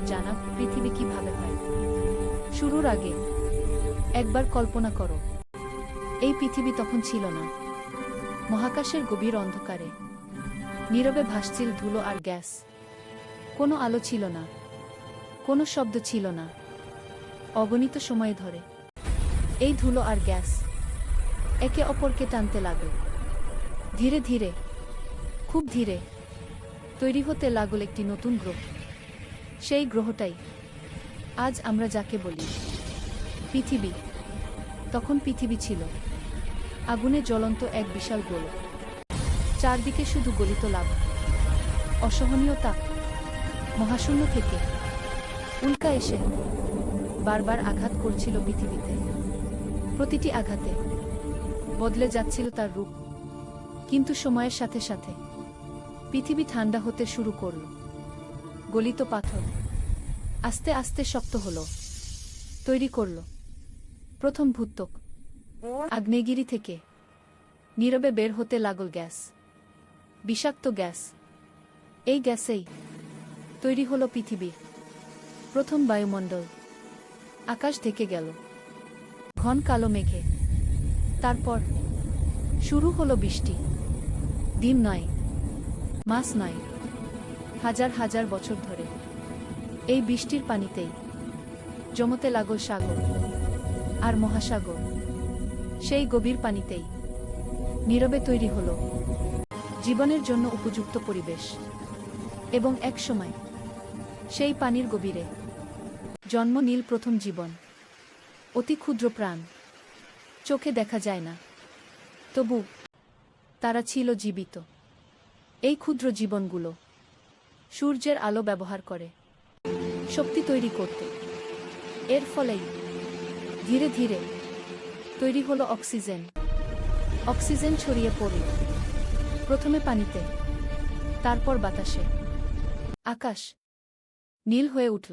তোমাদের জানা পৃথিবী কিভাবে হয়। শুরুর আগে একবার কল্পনা করো, এই পৃথিবী তখন ছিল না। মহাকাশের গভীর অন্ধকারে নীরবে ভাসছিল ধুলো আর গ্যাস। কোনো আলো ছিল না, কোনো শব্দ ছিল না। অগণিত সময় ধরে এই ধুলো আর গ্যাস একে অপরকে টানতে লাগল। ধীরে ধীরে, খুব ধীরে তৈরি হতে লাগল একটি নতুন গ্রহ। সেই গ্রহটাই আজ আমরা যাকে বলি পৃথিবী। তখন পৃথিবী ছিল আগুনে জ্বলন্ত এক বিশাল গোলক। চারদিকে শুধু গলিত লাভা, অসহনীয় তাপ। মহাশূন্য থেকে উল্কা এসে বারবার আঘাত করছিল পৃথিবীতে। প্রতিটি আঘাতে বদলে যাচ্ছিল তার রূপ। কিন্তু সময়ের সাথে সাথে পৃথিবী ঠান্ডা হতে শুরু করল। গলিত পাথর আস্তে আস্তে শক্ত হলো, তৈরি করল প্রথম ভূত্বক। আগ্নেয়গিরি থেকে নীরবে বের হতে লাগল গ্যাস, বিষাক্ত গ্যাস। এই গ্যাসেই তৈরি হলো পৃথিবীর প্রথম বায়ুমণ্ডল। আকাশ ঢেকে গেল ঘন কালো মেঘে। তারপর শুরু হলো বৃষ্টি। দিন নয়, মাস নয়, হাজার হাজার বছর ধরে এই বৃষ্টির পানিতেই জমতে লাগল সাগর আর মহাসাগর। সেই গভীর পানিতেই নীরবে তৈরি হলো জীবনের জন্য উপযুক্ত পরিবেশ। এবং এক সময় সেই পানির গভীরে জন্ম নিল প্রথম জীবন। অতি ক্ষুদ্র প্রাণ, চোখে দেখা যায় না, তবু তারা ছিল জীবিত। এই ক্ষুদ্র জীবনগুলো সূর্যের আলো ব্যবহার করে শক্তি তৈরি করত। এর ফলেই ধীরে ধীরে তৈরি হলো অক্সিজেন। অক্সিজেন ছড়িয়ে পড়ল প্রথমে পানিতে, তারপর বাতাসে। আকাশ নীল হয়ে উঠল।